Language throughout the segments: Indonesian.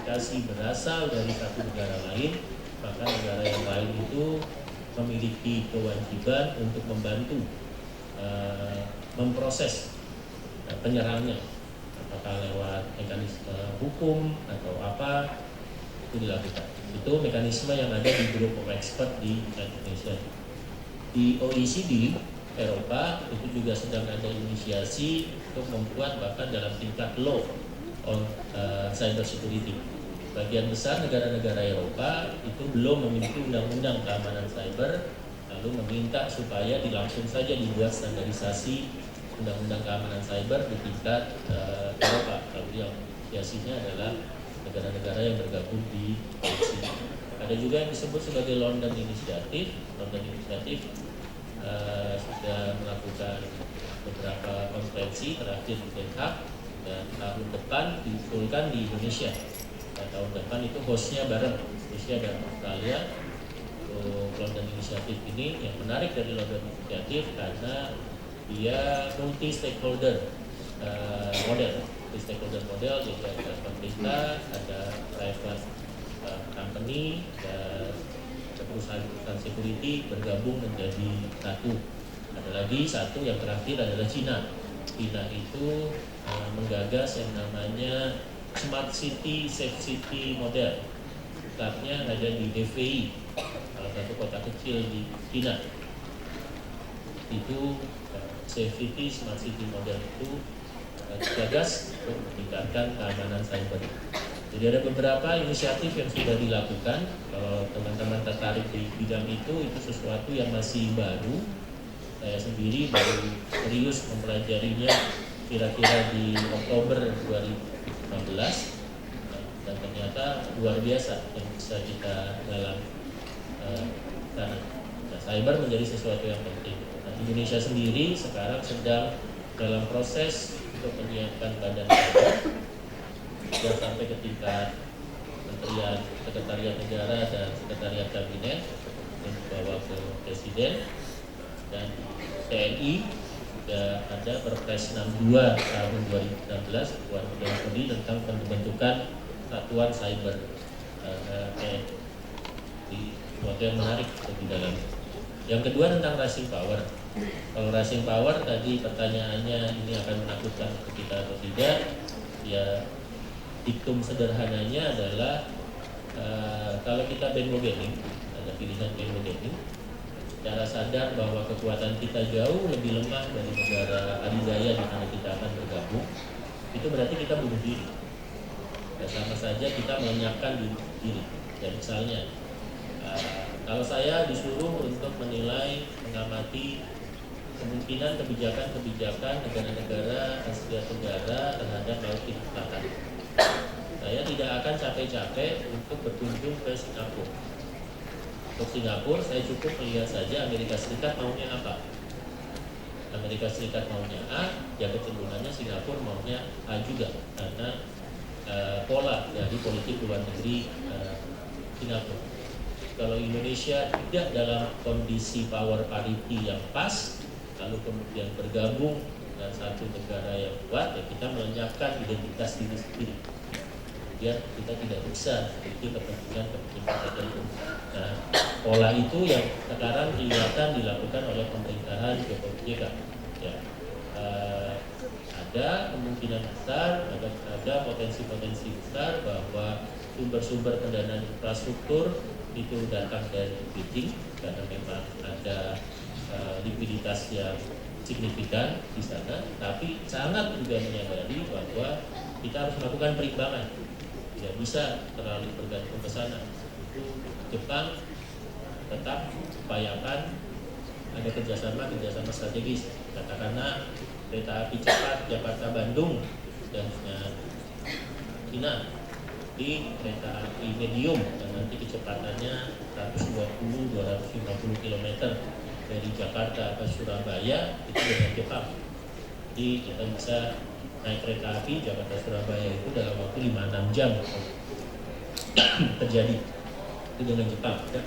aplikasi berasal dari satu negara lain, maka negara yang lain itu memiliki kewajiban untuk membantu memproses penyerangnya, apakah lewat mekanisme hukum atau apa, itu dilakukan. Itu mekanisme yang ada di Group of Expert di Indonesia. Di OECD Eropa itu juga sedang ada inisiasi untuk membuat bahkan dalam tingkat law on cyber security. Bagian besar negara-negara Eropa itu belum memiliki undang-undang keamanan cyber, lalu meminta supaya langsung saja dibuat standarisasi undang-undang keamanan cyber di tingkat Eropa. Lalu yang inisiasinya adalah negara-negara yang bergabung di OECD. Ada juga yang disebut sebagai London Initiative. London Initiative sudah melakukan beberapa konferensi, terakhir di Den Haag, dan tahun depan diusulkan di Indonesia. Tahun depan itu hostnya bareng Indonesia dan Australia. London Initiative ini yang menarik dari London Initiative karena dia multi stakeholder model. Stakeholder model, jadi ada pemerintah, ada private company, dan perusahaan-perusahaan security bergabung menjadi satu. Ada lagi satu yang terakhir adalah Cina. Cina itu menggagas yang namanya Smart City, Safe City model. Pusatnya ada di DVI, salah satu kota kecil di Cina. Itu Safe City, Smart City model itu digagas untuk meningkatkan keamanan cyber. Jadi ada beberapa inisiatif yang sudah dilakukan. Kalau teman-teman tertarik di bidang itu sesuatu yang masih baru. Saya sendiri baru serius mempelajarinya kira-kira di Oktober 2015, dan ternyata luar biasa yang bisa kita dalam sana. Nah, cyber menjadi sesuatu yang penting. Nah, Indonesia sendiri sekarang sedang dalam proses untuk menyiapkan badan cyber, sudah sampai ke tingkat Kementerian Sekretariat Negara dan Sekretariat Kabinet dan dibawa ke Presiden, dan TNI sudah ada Perpres 62 tahun 2016 Keluar Menteri tentang pembentukan satuan cyber di sesuatu yang menarik di dalam. Yang kedua tentang rising power. Kalau rising power tadi pertanyaannya ini akan menakutkan untuk kita atau tidak, ya diktum sederhananya adalah kalau kita bandwagoning, ada pilihan bandwagoning, secara sadar bahwa kekuatan kita jauh lebih lemah dari negara adidaya di mana kita akan bergabung, itu berarti kita bunuh diri. Ya, sama saja kita melenyapkan diri. Ya, misalnya, kalau saya disuruh untuk menilai, mengamati kemungkinan kebijakan-kebijakan negara-negara Asia Tenggara terhadap Laut Cina Selatan, saya tidak akan capek-capek untuk berkunjung ke Singapura. Untuk Singapura, saya cukup melihat saja Amerika Serikat maunya apa. Amerika Serikat maunya A, ya kecenderungannya Singapura maunya A juga, karena pola dari politik luar negeri Singapura. Kalau Indonesia tidak dalam kondisi power parity yang pas, lalu kemudian bergabung dengan satu negara yang kuat, ya kita melenyapkan identitas diri sendiri. Kemudian kita tidak bisa memiliki kepentingan tertentu. Nah, pola itu yang sekarang kelihatan dilakukan oleh pemerintahan Jokowi JK. Ya, ada kemungkinan besar, ada potensi-potensi besar bahwa sumber-sumber pendanaan infrastruktur itu datang dari Beijing karena memang ada likuiditas yang signifikan di sana, tapi sangat juga menyadari bahwa kita harus melakukan perimbangan, tidak bisa terlalu bergantung ke sana. Itu Jepang tetap upayakan ada kerjasama strategis, katakanlah kereta api cepat Jakarta-Bandung dan Cina di kereta api medium dan nanti kecepatannya 120-250 km dari Jakarta ke Surabaya itu dengan Jepang. Jadi kita bisa naik kereta api Jakarta-Surabaya itu dalam waktu 5-6 jam terjadi itu dengan Jepang. Ada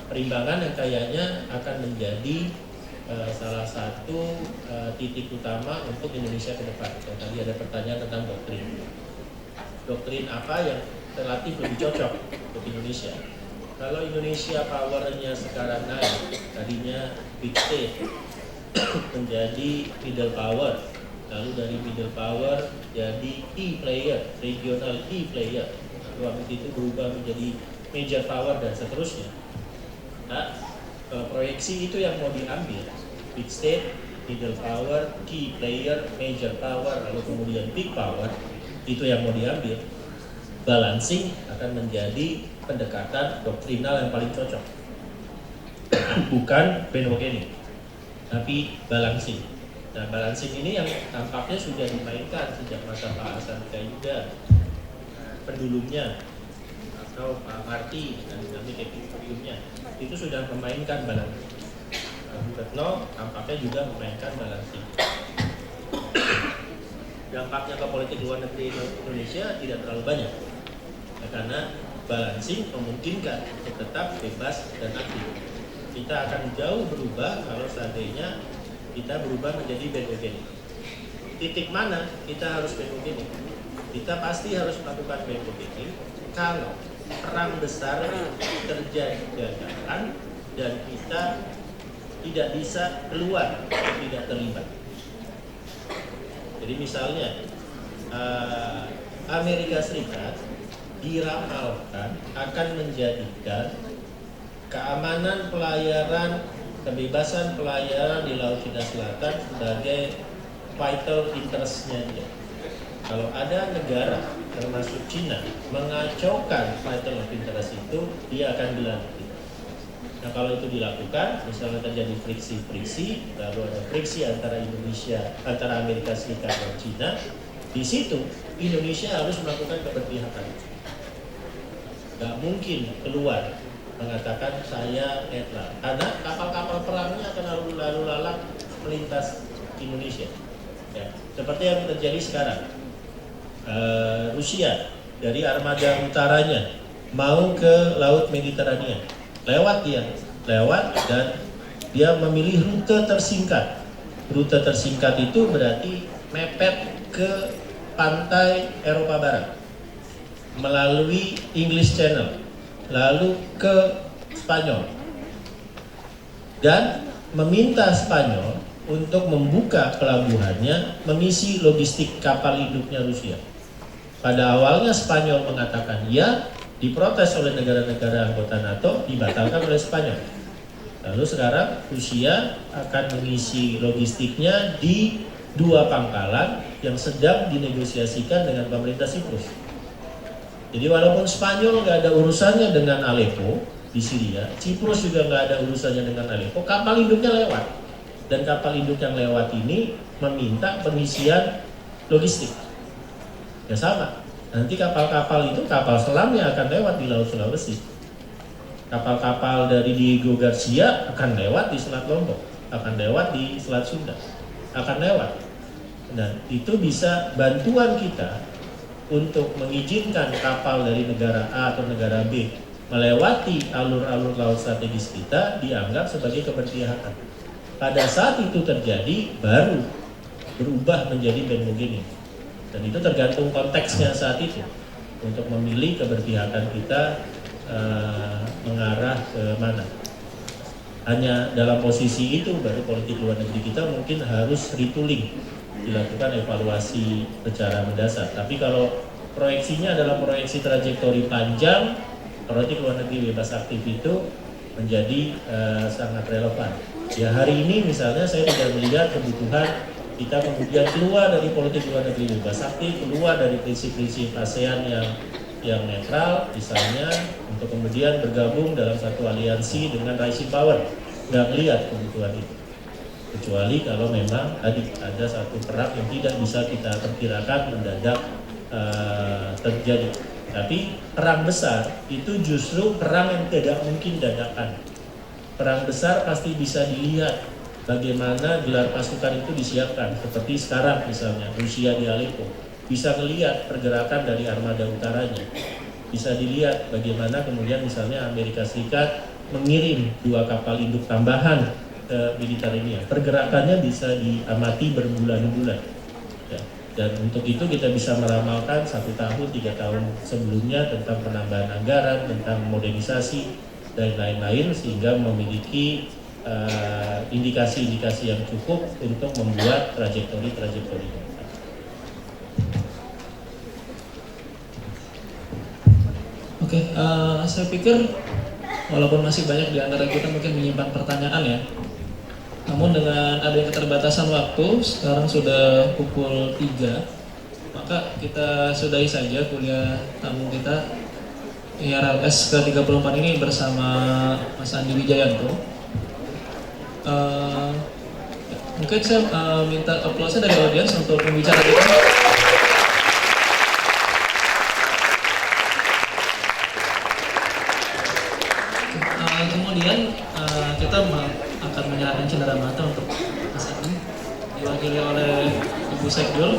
perimbangan yang kayaknya akan menjadi salah satu titik utama untuk Indonesia ke depan. Dan tadi ada pertanyaan tentang doktrin. doktrin apa yang relatif lebih cocok untuk Indonesia. Kalau Indonesia powernya sekarang naik, tadinya big state menjadi middle power, lalu dari middle power jadi key player, regional key player, lalu habis itu berubah menjadi major power dan seterusnya. Nah, proyeksi itu yang mau diambil, big state, middle power, key player, major power, lalu kemudian big power, itu yang mau diambil. Balancing akan menjadi pendekatan doktrinal yang paling cocok. Bukan bandwagoning, tapi balancing. Nah, balancing ini yang tampaknya sudah dimainkan sejak masa Pak Hasan Yuda, pendulumnya, atau Pak Marty dan dinamik equilibriumnya, itu sudah memainkan balancing. Bung Retno tampaknya juga memainkan balancing. Dampaknya ke politik luar negeri Indonesia tidak terlalu banyak, karena balancing memungkinkan untuk tetap bebas dan aktif. Kita akan jauh berubah kalau seandainya kita berubah menjadi bandwagoning. Titik mana kita harus bandwagoning? Kita pasti harus melakukan bandwagoning kalau perang besar terjadi dadakan dan kita tidak bisa keluar, tidak terlibat. Jadi misalnya Amerika Serikat diramalkan akan menjadikan keamanan pelayaran, kebebasan pelayaran di Laut Cina Selatan sebagai vital interest-nya dia. Kalau ada negara termasuk Cina mengacaukan vital interest itu, dia akan dilantik. Nah, kalau itu dilakukan, misalnya terjadi friksi-friksi, lalu ada friksi antara Amerika Serikat dan Cina, di situ Indonesia harus melakukan keberpihakan. Gak mungkin keluar mengatakan saya netral, karena kapal-kapal perangnya akan lalu lalang melintas Indonesia. Ya, seperti yang terjadi sekarang, Rusia dari armada utaranya mau ke Laut Mediterania, lewat dan dia memilih rute tersingkat. Rute tersingkat itu berarti mepet ke pantai Eropa Barat melalui English Channel, lalu ke Spanyol, dan meminta Spanyol untuk membuka pelabuhannya mengisi logistik kapal induknya Rusia. Pada awalnya Spanyol mengatakan ya, diprotes oleh negara-negara anggota NATO, dibatalkan oleh Spanyol. Lalu sekarang Rusia akan mengisi logistiknya di 2 pangkalan yang sedang dinegosiasikan dengan pemerintah Siprus. Jadi walaupun Spanyol nggak ada urusannya dengan Aleppo di Syria, Siprus juga nggak ada urusannya dengan Aleppo, kapal induknya lewat. Dan kapal induk yang lewat ini meminta pengisian logistik. Ya sama, nanti kapal-kapal itu kapal selamnya akan lewat di Laut Sulawesi. Kapal-kapal dari Diego Garcia akan lewat di Selat Lombok, akan lewat di Selat Sunda, akan lewat. Dan itu bisa bantuan kita untuk mengizinkan kapal dari negara A atau negara B melewati alur-alur laut strategis kita dianggap sebagai keberpihakan. Pada saat itu terjadi, baru berubah menjadi bandwagoning. Dan itu tergantung konteksnya saat itu untuk memilih keberpihakan kita mengarah ke mana. Hanya dalam posisi itu baru politik luar negeri kita mungkin harus retooling, dilakukan evaluasi secara mendasar. Tapi kalau proyeksinya adalah proyeksi trajektori panjang, politik luar negeri bebas aktif itu menjadi sangat relevan. Ya hari ini misalnya saya tidak melihat kebutuhan kita kemudian keluar dari politik luar negeri bebas aktif, keluar dari prinsip-prinsip ASEAN yang netral misalnya, untuk kemudian bergabung dalam satu aliansi dengan rising power. Nggak melihat kebutuhan itu. Kecuali kalau memang ada satu perang yang tidak bisa kita perkirakan mendadak terjadi. Tapi perang besar itu justru perang yang tidak mungkin dadakan. Perang besar pasti bisa dilihat bagaimana gelar pasukan itu disiapkan. Seperti sekarang misalnya Rusia di Aleppo, bisa melihat pergerakan dari armada utaranya. Bisa dilihat bagaimana kemudian misalnya Amerika Serikat mengirim 2 kapal induk tambahan ke Mediterania. Pergerakannya bisa diamati berbulan-bulan. Ya. Dan untuk itu kita bisa meramalkan 1 tahun, 3 tahun sebelumnya tentang penambahan anggaran, tentang modernisasi, dan lain-lain, sehingga memiliki indikasi-indikasi yang cukup untuk membuat trajektori-trajektori. Oke, saya pikir walaupun masih banyak di antara kita mungkin menyimpan pertanyaan ya, namun dengan adanya keterbatasan waktu, sekarang sudah pukul 3, maka kita sudahi saja kuliah tamu kita IRLS ke-34 ini bersama Mas Andi Wijayanto. Mungkin saya minta aplausnya dari audiens untuk pembicara kita. Kemudian kita akan menyerahkan cenderamata untuk Mas Andi, diwakili oleh Ibu Sekdul.